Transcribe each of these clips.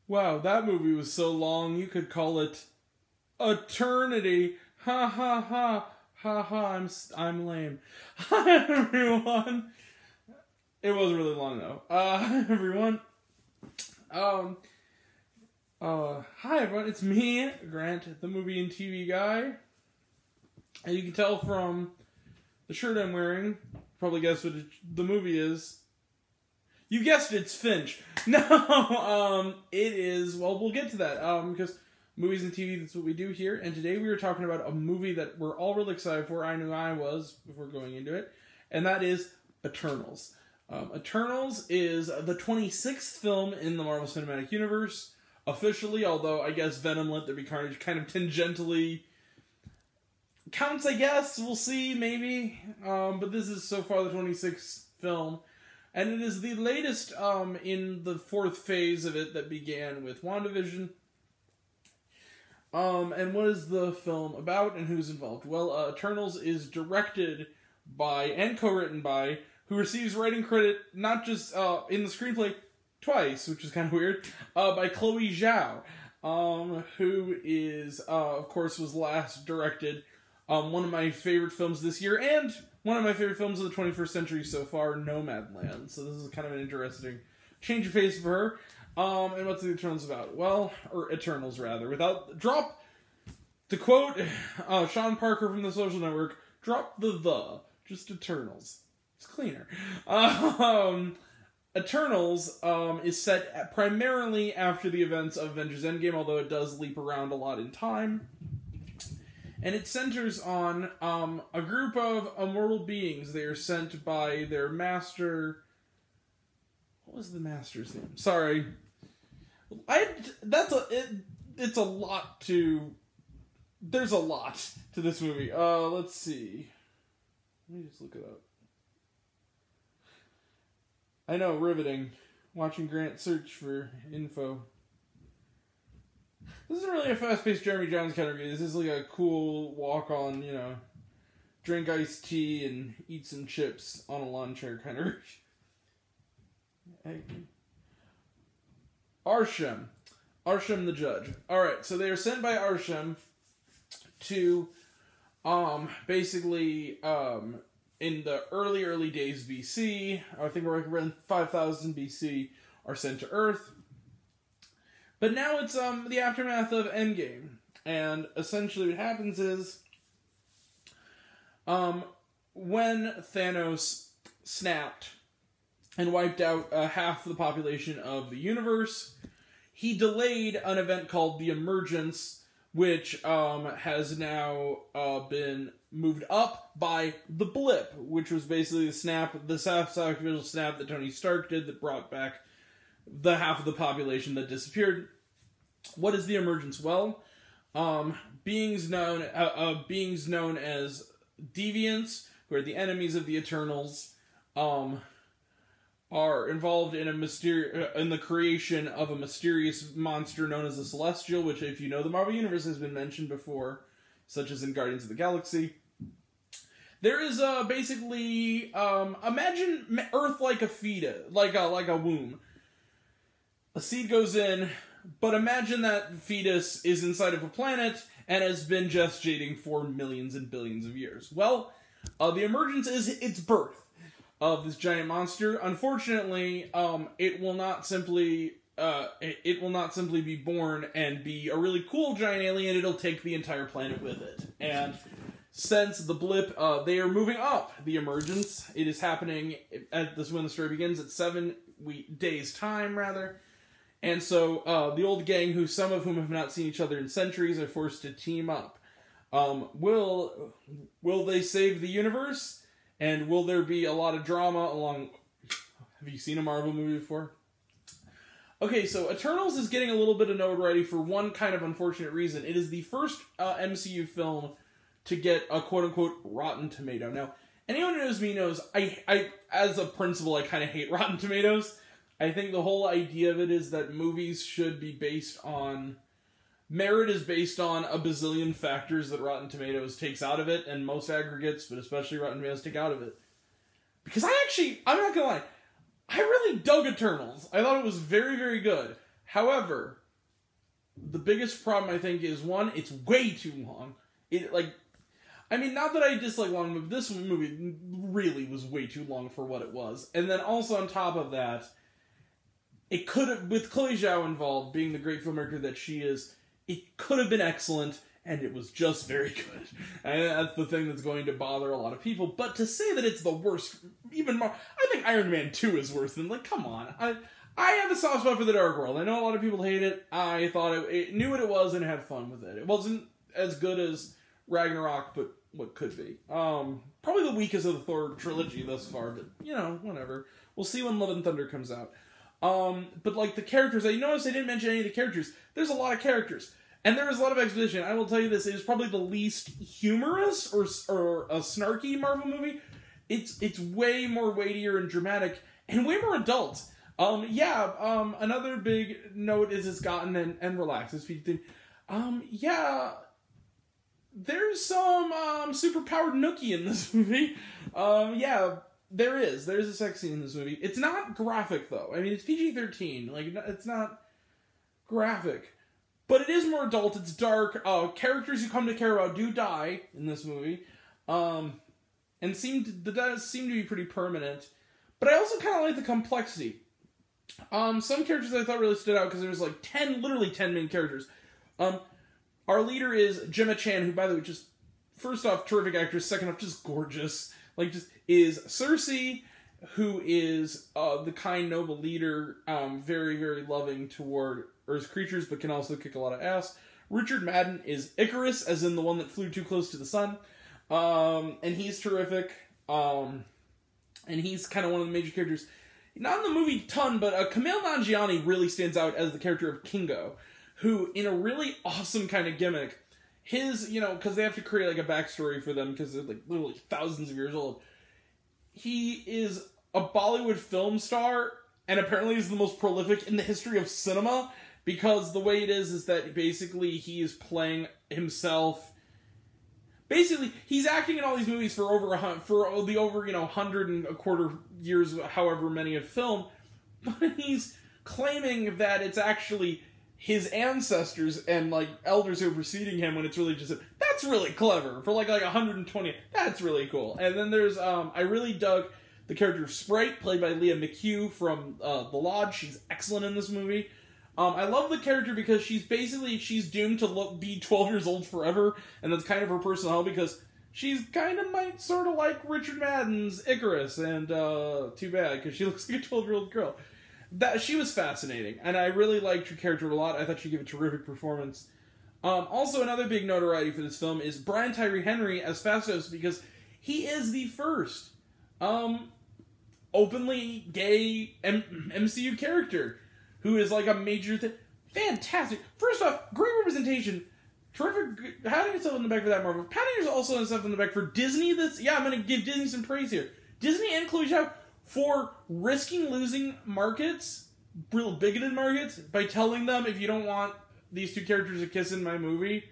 Wow, that movie was so long you could call it Eternity. Ha ha ha. Ha ha, I'm lame. Hi everyone. It was really long though. Hi everyone. Hi everyone, it's me, Grant, the movie and TV guy. And you can tell from the shirt I'm wearing, probably guess what the movie is. You guessed it, it's Finch. No, it is, well, we'll get to that, because movies and TV, that's what we do here. And today we were talking about a movie that we're all really excited for. I knew I was before going into it. And that is Eternals. Eternals is the 26th film in the Marvel Cinematic Universe. Officially, although I guess Venom Let There Be Carnage kind of tangentially counts, I guess. We'll see, maybe. But this is so far the 26th film. And it is the latest in the fourth phase of it that began with WandaVision. And what is the film about and who's involved? Well, Eternals is directed by and co-written by, who receives writing credit not just in the screenplay twice, which is kind of weird, by Chloe Zhao, who is, of course, was last directed one of my favorite films this year, and one of my favorite films of the 21st century so far, Nomadland. So this is kind of an interesting change of pace for her. And what's the Eternals about? Well, or Eternals, rather. To quote Sean Parker from The Social Network, drop the, just Eternals. It's cleaner. Eternals is set primarily after the events of Avengers Endgame, although it does leap around a lot in time. And it centers on a group of immortal beings. They are sent by their master. What was the master's name? Sorry. It's a lot to... There's a lot to this movie. Let's see. Let me just look it up. I know, riveting. Watching Grant search for info. This isn't really a fast-paced Jeremy Jahns kind of review. This is like a cool walk on, drink iced tea and eat some chips on a lawn chair kind of review. Arshem. Arshem the judge. Alright, so they are sent by Arshem to, basically, in the early days BC, I think we're around 5000 BC, are sent to Earth. But now it's the aftermath of Endgame. And essentially what happens is, when Thanos snapped and wiped out half the population of the universe, he delayed an event called the Emergence, which has now been moved up by the Blip, which was basically the sacrificial snap that Tony Stark did that brought back the half of the population that disappeared. What is the Emergence? Well, beings known as deviants, who are the enemies of the Eternals, are involved in in the creation of a mysterious monster known as the Celestial, which, if you know the Marvel Universe, has been mentioned before, such as in Guardians of the Galaxy. There is basically imagine Earth like a fetus, like a womb. A seed goes in, but imagine that fetus is inside of a planet and has been gestating for millions and billions of years. Well, the Emergence is its birth of this giant monster. Unfortunately, it will not simply be born and be a really cool giant alien. It'll take the entire planet with it. And since the Blip, they are moving up the Emergence. It is happening when the story begins at 7 days time, rather. And so the old gang, some of whom have not seen each other in centuries, are forced to team up. Will they save the universe? And will there be a lot of drama along... Have you seen a Marvel movie before? Okay, so Eternals is getting a little bit of notoriety for one kind of unfortunate reason. It is the first MCU film to get a quote-unquote Rotten Tomato. Now, anyone who knows me knows, I as a principle, I kind of hate Rotten Tomatoes. I think the whole idea of it is that movies should be based on... Merit is based on a bazillion factors that Rotten Tomatoes takes out of it, and most aggregates, but especially Rotten Tomatoes, take out of it. Because I'm not gonna lie, I really dug Eternals. I thought it was very, very good. However, the biggest problem, I think, is, one, it's way too long. Not that I dislike long movies, this movie really was way too long for what it was. And then also on top of that, it could have, with Chloe Zhao involved, being the great filmmaker that she is, it could have been excellent, and it was just very good. And that's the thing that's going to bother a lot of people. But to say that it's the worst, even more, I think Iron Man 2 is worse than, come on. I have a soft spot for The Dark World. I know a lot of people hate it. I thought it knew what it was and had fun with it. It wasn't as good as Ragnarok, but what could be. Probably the weakest of the Thor trilogy thus far, but, whatever. We'll see when Love and Thunder comes out. But, the characters, I noticed I didn't mention any of the characters. There's a lot of characters. And there is a lot of exposition. I will tell you this, it is probably the least humorous or a snarky Marvel movie. It's way more weightier and dramatic, and way more adult. Another big note is it's gotten, and relax, it's PG-13. There's some superpowered Nookie in this movie. There is. There's a sex scene in this movie. It's not graphic, though. I mean, it's PG-13. It's not graphic. But it is more adult. It's dark. Characters you come to care about do die in this movie. And the deaths seem to be pretty permanent. But I also kind of like the complexity. Some characters I thought really stood out because there was literally 10 main characters. Our leader is Gemma Chan, who, by the way, just, first off, terrific actress, second off, just gorgeous. Is Cersei, who is the kind, noble leader, very, very loving toward Earth's creatures, but can also kick a lot of ass. Richard Madden is Icarus, as in the one that flew too close to the sun. And he's terrific. And he's kind of one of the major characters. Not in the movie ton, but Kumail Nanjiani really stands out as the character of Kingo, who, in a really awesome kind of gimmick, his, because they have to create a backstory for them, because they're literally thousands of years old. He is a Bollywood film star, and apparently is the most prolific in the history of cinema, because the way it is that basically he is playing himself. Basically, he's acting in all these movies for over 100 and a quarter years, however many of film, but he's claiming that it's actually his ancestors and elders who are preceding him, when it's really just that's really clever for 120. That's really cool. And then there's I really dug the character of Sprite, played by Leah McHugh from The Lodge. She's excellent in this movie. I love the character because she's doomed to be 12 years old forever, and that's kind of her personality, because she's kind of might sort of like Richard Madden's Icarus, and too bad, because she looks like a 12-year-old girl. She was fascinating, and I really liked her character a lot. I thought she gave a terrific performance. Also, another big notoriety for this film is Brian Tyree Henry as Phastos, because he is the first openly gay MCU character who is a major thing. Fantastic. First off, great representation. Terrific. Patting yourself in the back for that, Marvel. Patting yourself in the back for Disney. I'm going to give Disney some praise here. Disney and Chloe Zhao for risking losing markets, real bigoted markets, by telling them, if you don't want these two characters to kiss in my movie,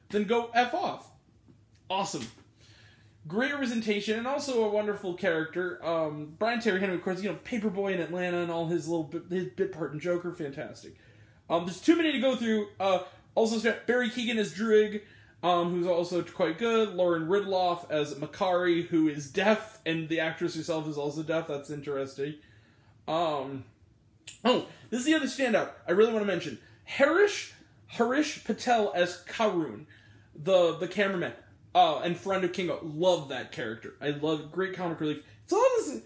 then go F off. Awesome. Great representation, and also a wonderful character. Brian Tyree Henry, of course, Paperboy in Atlanta and all his bit part in Joker, fantastic. There's too many to go through. Also, Barry Keoghan as Druig, who's also quite good. Lauren Ridloff as Makari, who is deaf, and the actress herself is also deaf. That's interesting. This is the other standout I really want to mention. Harish Patel as Karun, the cameraman, and friend of Kingo. Love that character. I love great comic relief. It's all this.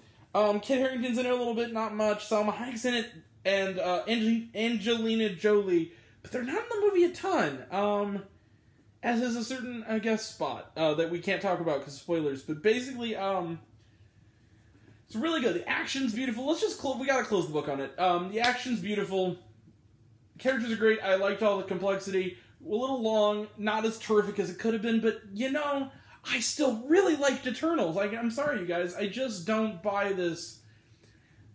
Kit Harington's in it a little bit, not much. Salma Hayek's in it, and Angelina Jolie, but they're not in the movie a ton. As is a certain guest spot that we can't talk about because spoilers. But basically, it's really good. The action's beautiful. Let's just we gotta close the book on it. The action's beautiful. Characters are great. I liked all the complexity. A little long, not as terrific as it could have been, but I still really liked Eternals. I'm sorry, you guys. I just don't buy this.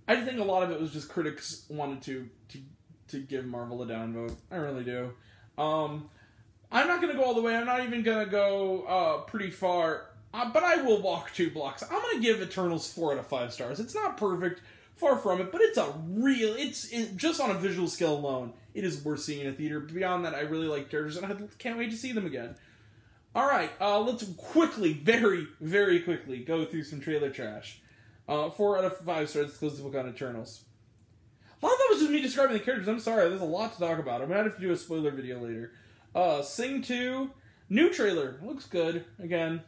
I think a lot of it was just critics wanted to give Marvel a downvote. I really do. I'm not going to go all the way. I'm not even going to go pretty far. But I will walk 2 blocks. I'm going to give Eternals 4 out of 5 stars. It's not perfect. Far from it, but it's just on a visual scale alone, it is worth seeing in a theater. Beyond that, I really like characters, and I can't wait to see them again. Alright, let's quickly, very, very quickly, go through some trailer trash. 4 out of 5 stars, close the book on Eternals. A lot of that was just me describing the characters. I'm sorry, there's a lot to talk about. I'm gonna have to do a spoiler video later. Sing 2, new trailer. Looks good, again.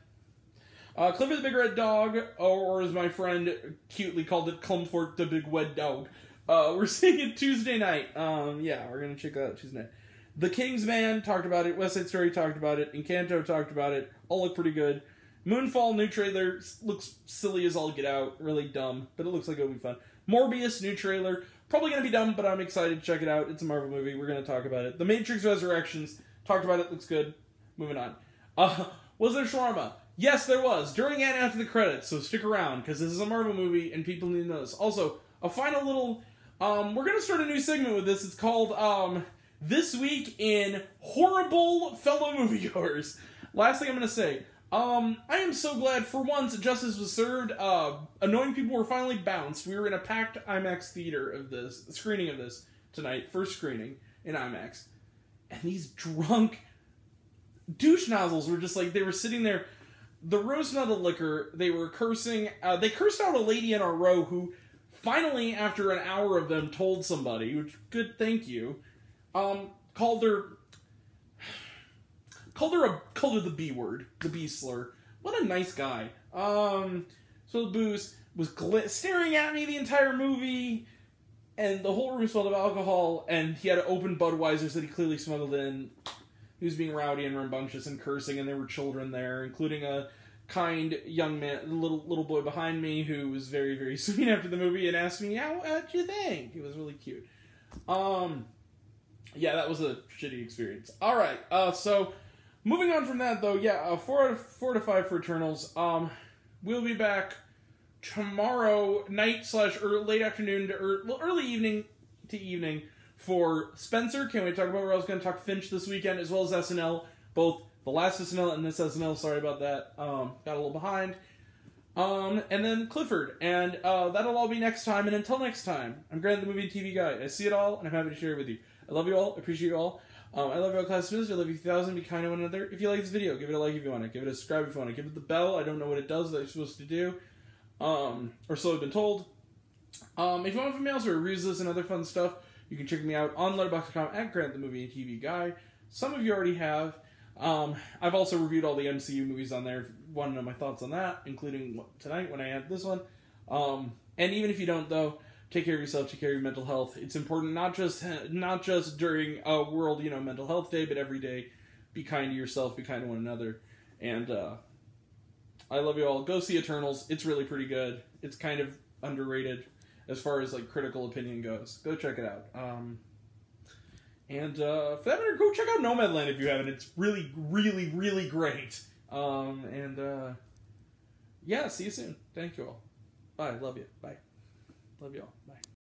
Clifford the Big Red Dog, or as my friend cutely called it, Comfort the Big Wed Dog. We're seeing it Tuesday night. Yeah, we're gonna check that out Tuesday night. The King's Man, talked about it. West Side Story, talked about it. Encanto, talked about it. All look pretty good. Moonfall, new trailer. Looks silly as all get out. Really dumb, but it looks like it'll be fun. Morbius, new trailer. Probably gonna be dumb, but I'm excited to check it out. It's a Marvel movie. We're gonna talk about it. The Matrix Resurrections, talked about it. Looks good. Moving on. Was there shawarma? Yes, there was. During and after the credits, so stick around, because this is a Marvel movie, and people need to know this. Also, a final little... we're going to start a new segment with this. It's called, This Week in Horrible Fellow Moviegoers. Last thing I'm going to say. I am so glad, for once, justice was served. Annoying people were finally bounced. We were in a packed IMAX theater of this, screening of this tonight. First screening in IMAX. And these drunk douche nozzles were just like, they were sitting there... The room smelled of liquor. They were cursing. They cursed out a lady in our row who finally, after an hour of them, told somebody, which, good, thank you, called her the B word, the B slur. What a nice guy. So the booze was staring at me the entire movie, and the whole room smelled of alcohol, and he had an open Budweiser that he clearly smuggled in. He was being rowdy and rambunctious and cursing, and there were children there, including a kind young man, little boy behind me, who was very, very sweet after the movie and asked me, how'd you think? He was really cute. Yeah, that was a shitty experience. Alright, so, moving on from that, though, yeah, 4 to 5 for Eternals. We'll be back tomorrow night / late afternoon to early evening to evening for Spencer. Can't wait to talk about where I was going to talk Finch this weekend, as well as SNL. Both the last SNL and this SNL. Sorry about that. Got a little behind. And then Clifford. And that'll all be next time. And until next time, I'm Grant, the movie and TV guy. I see it all, and I'm happy to share it with you. I love you all. I appreciate you all. I love you all, class of I love you 1,000. Be kind to one another. If you like this video, give it a like if you want to. Give it a subscribe if you want to. Give it the bell. I don't know what it does that you're supposed to do. Or so I've been told. If you want from mails or reviews this and other fun stuff, you can check me out on Letterboxd.com at Grant the Movie and TV Guy. Some of you already have. I've also reviewed all the MCU movies on there if you want to know my thoughts on that, including tonight when I add this one. And even if you don't, though, take care of yourself, take care of your mental health. It's important not just during a World Mental Health Day, but every day. Be kind to yourself, be kind to one another. And I love you all. Go see Eternals. It's really pretty good. It's kind of underrated as far as like critical opinion goes. Go check it out. And for that matter, go check out Nomadland if you haven't. It's really, really, really great. Yeah, see you soon. Thank you all. Bye. Love you. Bye. Love you all. Bye.